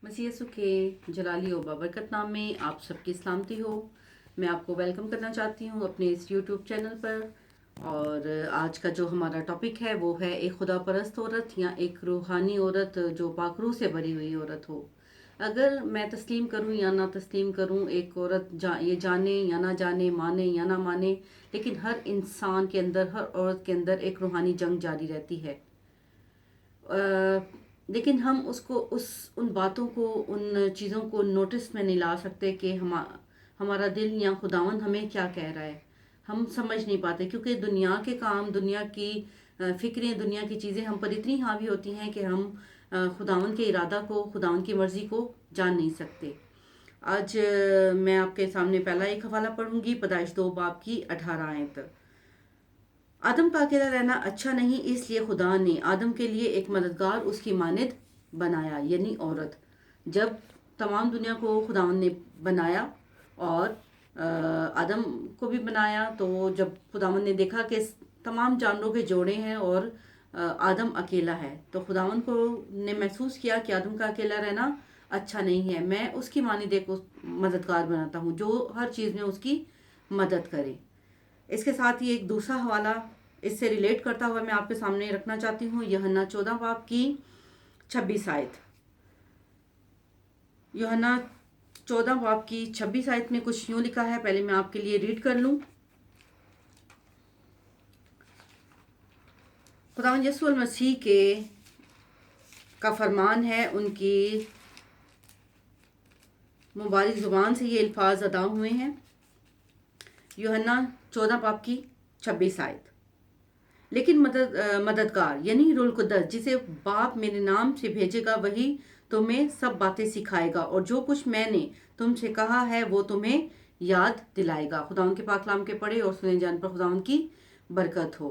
मसीह यसु के जलाली और बाबरकत नाम में आप सबकी सलामती हो। मैं आपको वेलकम करना चाहती हूँ अपने इस यूट्यूब चैनल पर। और आज का जो हमारा टॉपिक है वो है एक खुदा परस्त औरत या एक रूहानी औरत जो पाक रूह से भरी हुई औरत हो। अगर मैं तस्लीम करूं या ना तस्लीम करूं, एक औरत ये जाने या ना जाने, माने या ना माने, लेकिन हर इंसान के अंदर, हर औरत के अंदर एक रूहानी जंग जारी रहती है। लेकिन हम उसको उन बातों को, उन चीज़ों को नोटिस में नहीं ला सकते कि हमारा दिल या खुदावंद हमें क्या कह रहा है। हम समझ नहीं पाते क्योंकि दुनिया के काम, दुनिया की फिक्रें, दुनिया की चीज़ें हम पर इतनी हावी होती हैं कि हम खुदावंद के इरादा को, खुदावंद की मर्ज़ी को जान नहीं सकते। आज मैं आपके सामने पहला एक हवाला पढ़ूंगी, पैदाइश 2 बाब की 18 आयत। आदम का अकेला रहना अच्छा नहीं, इसलिए खुदा ने आदम के लिए एक मददगार उसकी मानिद बनाया, यानी औरत। जब तमाम दुनिया को खुदावन ने बनाया और आदम को भी बनाया, तो जब खुदावन ने देखा कि तमाम जानवरों के जोड़े हैं और आदम अकेला है, तो खुदावन को ने महसूस किया कि आदम का अकेला रहना अच्छा नहीं है। मैं उसकी मानिद एक मददगार बनाता हूँ जो हर चीज़ में उसकी मदद करे। इसके साथ ही एक दूसरा हवाला इससे रिलेट करता हुआ मैं आपके सामने रखना चाहती हूँ। यूहन्ना 14 बाब की 26 आयत। यूहन्ना 14 बाब की 26 आयत में कुछ यूँ लिखा है, पहले मैं आपके लिए रीड कर लूँ। खुदावंद यीशु मसीह के का फरमान है, उनकी मुबारक ज़ुबान से ये अल्फाज अदा हुए हैं। यूहन्ना 14 बाब की 26 आयत। लेकिन मददगार यानी रूहुल कुद्दस जिसे बाप मेरे नाम से भेजेगा, वही तुम्हें सब बातें सिखाएगा और जो कुछ मैंने तुमसे कहा है वो तुम्हें याद दिलाएगा। खुदावंद के पाक कलाम के पढ़े और सुने जान पर खुदावंद की बरकत हो।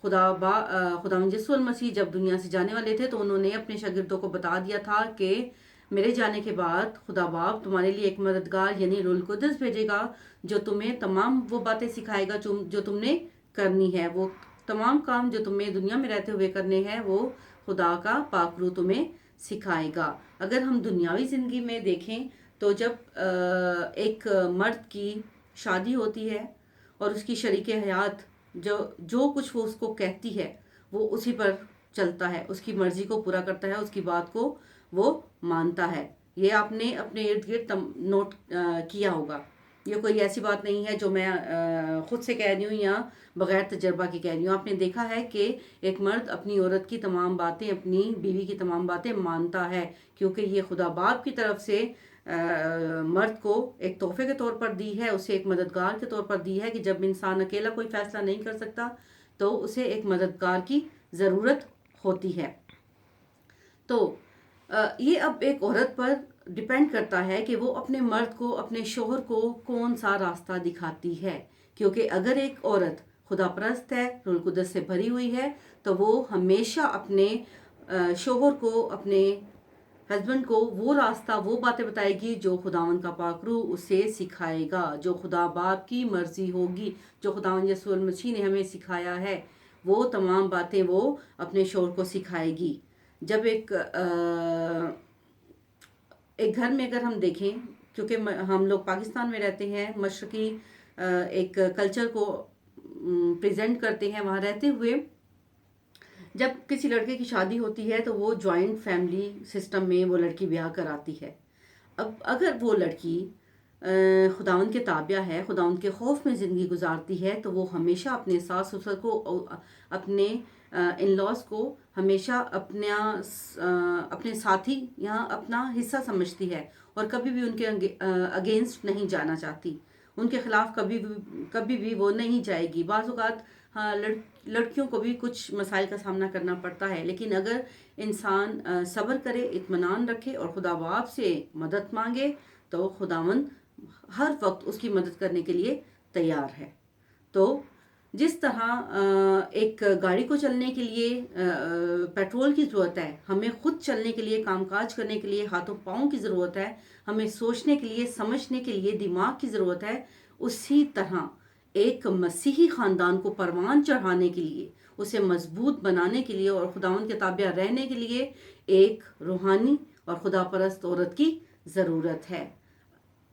खुदावंद यीशु मसीह जब दुनिया से जाने वाले थे तो उन्होंने अपने शागिर्दों को बता दिया था कि मेरे जाने के बाद खुदा बाप तुम्हारे लिए एक मददगार यानी रूहुल कुद्दस भेजेगा जो तुम्हें तमाम वो बातें सिखाएगा जो तुमने करनी है। वो तमाम काम जो तुम्हें दुनिया में रहते हुए करने हैं वो खुदा का पाक रूह तुम्हें सिखाएगा। अगर हम दुनियावी ज़िंदगी में देखें तो जब एक मर्द की शादी होती है और उसकी शरीके हयात जो जो कुछ वो उसको कहती है वो उसी पर चलता है, उसकी मर्ज़ी को पूरा करता है, उसकी बात को वो मानता है। ये आपने अपने इर्द गिर्द नोट किया होगा। ये कोई ऐसी बात नहीं है जो मैं खुद से कह रही हूँ या बग़ैर तजर्बा की कह रही हूँ। आपने देखा है कि एक मर्द अपनी औरत की तमाम बातें, अपनी बीवी की तमाम बातें मानता है, क्योंकि ये खुदा बाप की तरफ से मर्द को एक तोहफे के तौर पर दी है, उसे एक मददगार के तौर पर दी है कि जब इंसान अकेला कोई फैसला नहीं कर सकता तो उसे एक मददगार की ज़रूरत होती है। तो ये अब एक औरत पर डिपेंड करता है कि वो अपने मर्द को, अपने शोहर को कौन सा रास्ता दिखाती है। क्योंकि अगर एक औरत खुदा परस्त है, रूहुल कुद्दस से भरी हुई है, तो वो हमेशा अपने शोहर को, अपने हस्बैंड को वो रास्ता, वो बातें बताएगी जो खुदावंद का पाक रूह उसे सिखाएगा, जो खुदा बाप की मर्जी होगी, जो खुदावंद यीशु मसीह ने हमें सिखाया है, वो तमाम बातें वो अपने शोहर को सिखाएगी। जब एक घर में अगर हम देखें, क्योंकि हम लोग पाकिस्तान में रहते हैं, मशरकी एक कल्चर को प्रेजेंट करते हैं, वहाँ रहते हुए जब किसी लड़के की शादी होती है तो वो जॉइंट फैमिली सिस्टम में वो लड़की ब्याह कराती है। अब अगर वो लड़की खुदावंद के ताबिया है, खुदावंद के खौफ में ज़िंदगी गुजारती है, तो वो हमेशा अपने सास ससुर को, अपने इन लॉज को हमेशा अपने साथी या अपना हिस्सा समझती है और कभी भी उनके अगेंस्ट नहीं जाना चाहती, उनके खिलाफ कभी भी वो नहीं जाएगी। बाज़ औक़ात हाँ, लड़कियों को भी कुछ मसाइल का सामना करना पड़ता है, लेकिन अगर इंसान सब्र करे, इत्मीनान रखे और खुदा बाप से मदद मांगे तो खुदावंद हर वक्त उसकी मदद करने के लिए तैयार है। तो जिस तरह एक गाड़ी को चलने के लिए पेट्रोल की ज़रूरत है, हमें खुद चलने के लिए, कामकाज करने के लिए हाथों पाँव की ज़रूरत है, हमें सोचने के लिए, समझने के लिए दिमाग की ज़रूरत है, उसी तरह एक मसीही ख़ानदान को परवान चढ़ाने के लिए, उसे मजबूत बनाने के लिए और खुदावंद के ताबिया रहने के लिए एक रूहानी اور خدا پرست عورت کی ضرورت ہے۔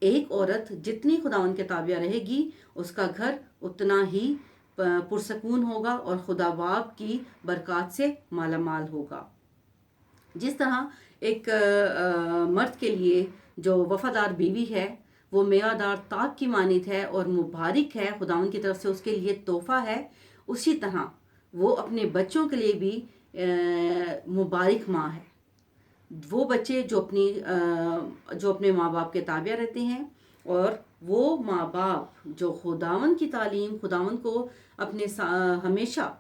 ایک عورت جتنی خداوند کے تابع رہے گی اس کا گھر اتنا ہی پرسکون ہوگا اور خدا باپ کی برکات سے مالا مال ہوگا۔ جس طرح ایک مرد کے لیے جو وفادار بیوی ہے وہ میوہ تاک کی مانند ہے اور مبارک ہے، خداوند کی طرف سے اس کے لیے تحفہ ہے، اسی طرح وہ اپنے بچوں کے لیے بھی مبارک ماں ہے۔ وہ بچے جو اپنے ماں باپ کے تابع رہتے ہیں، اور وہ ماں باپ جو خداوند کی تعلیم، خداوند کو اپنے ہمیشہ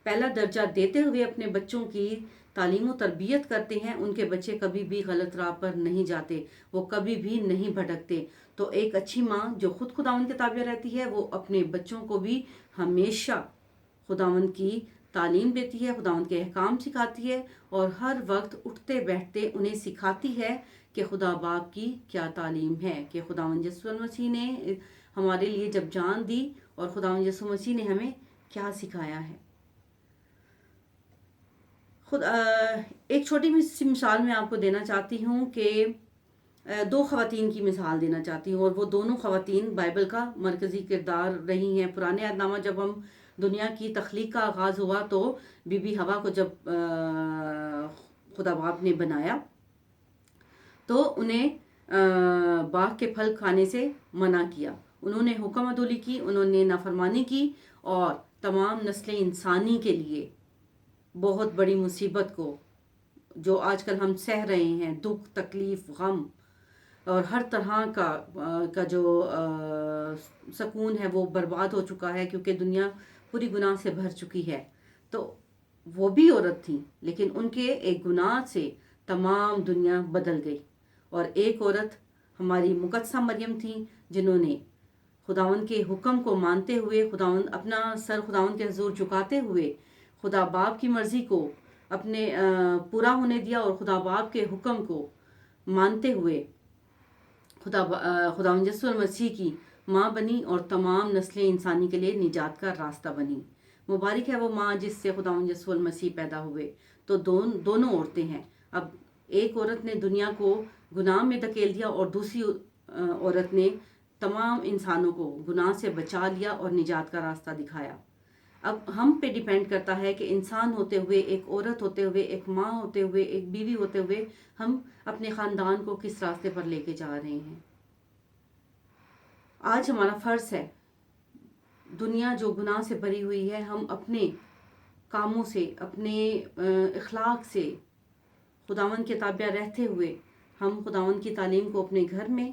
پہلا درجہ دیتے ہوئے اپنے بچوں کی تعلیم و تربیت کرتے ہیں، ان کے بچے کبھی بھی غلط راہ پر نہیں جاتے، وہ کبھی بھی نہیں بھٹکتے۔ تو ایک اچھی ماں جو خود خداوند کے تابع رہتی ہے وہ اپنے بچوں کو بھی ہمیشہ خداوند کی تعلیم دیتی ہے، خداوند کے احکام سکھاتی ہے، اور ہر وقت اٹھتے بیٹھتے انہیں سکھاتی ہے کہ خدا باپ کی کیا تعلیم ہے، کہ خداوند یسوع مسیح نے ہمارے لیے جب جان دی اور خداوند یسوع مسیح نے ہمیں کیا سکھایا ہے۔ ایک چھوٹی سی مثال میں آپ کو دینا چاہتی ہوں کہ دو خواتین کی مثال دینا چاہتی ہوں، اور وہ دونوں خواتین بائبل کا مرکزی کردار رہی ہیں۔ پرانے عہد نامہ جب ہم دنیا کی تخلیق کا آغاز ہوا تو بی بی حوا کو جب خدا باپ نے بنایا تو انہیں باغ کے پھل کھانے سے منع کیا، انہوں نے حکم عدولی کی، انہوں نے نافرمانی کی، اور تمام نسل انسانی کے لیے بہت بڑی مصیبت کو جو آج کل ہم سہ رہے ہیں، دکھ، تکلیف، غم اور ہر طرح کا جو سکون ہے وہ برباد ہو چکا ہے، کیونکہ دنیا پوری گناہ سے بھر چکی ہے۔ تو وہ بھی عورت تھی، لیکن ان کے ایک گناہ سے تمام دنیا بدل گئی، اور ایک عورت ہماری مقدسہ مریم تھی جنہوں نے خداوند کے حکم کو مانتے ہوئے، اپنا سر خداوند کے حضور جھکاتے ہوئے خدا باپ کی مرضی کو اپنے پورا ہونے دیا، اور خدا باپ کے حکم کو مانتے ہوئے خداوند یسوع مسیح کی ماں بنی اور تمام نسل انسانی کے لیے نجات کا راستہ بنی۔ مبارک ہے وہ ماں جس سے خداوند یسوع مسیح پیدا ہوئے۔ تو دونوں عورتیں ہیں۔ اب ایک عورت نے دنیا کو گناہ میں دھکیل دیا، اور دوسری عورت نے تمام انسانوں کو گناہ سے بچا لیا اور نجات کا راستہ دکھایا۔ اب ہم پہ ڈیپینڈ کرتا ہے کہ انسان ہوتے ہوئے، ایک عورت ہوتے ہوئے، ایک ماں ہوتے ہوئے، ایک بیوی ہوتے ہوئے، ہم اپنے خاندان کو کس راستے پر لے کے جا رہے ہیں۔ آج ہمارا فرض ہے، دنیا جو گناہ سے بھری ہوئی ہے، ہم اپنے کاموں سے، اپنے اخلاق سے، خداوند کے تابع رہتے ہوئے ہم خداوند کی تعلیم کو اپنے گھر میں،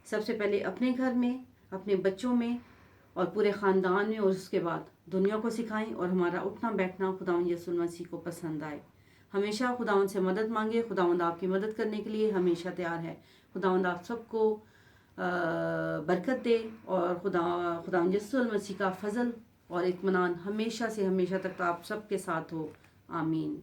سب سے پہلے اپنے گھر میں، اپنے بچوں میں اور پورے خاندان میں، اور اس کے بعد دنیا کو سکھائیں، اور ہمارا اٹھنا بیٹھنا خداوند یسوع مسیح کو پسند آئے۔ ہمیشہ خداوند سے مدد مانگے، خداوند آپ کی مدد کرنے کے لیے ہمیشہ تیار ہے۔ خداوند آپ سب کو برکت دے، اور خداوند یسوع مسیح کا فضل اور اطمینان ہمیشہ سے ہمیشہ تک آپ سب کے ساتھ ہو۔ آمین۔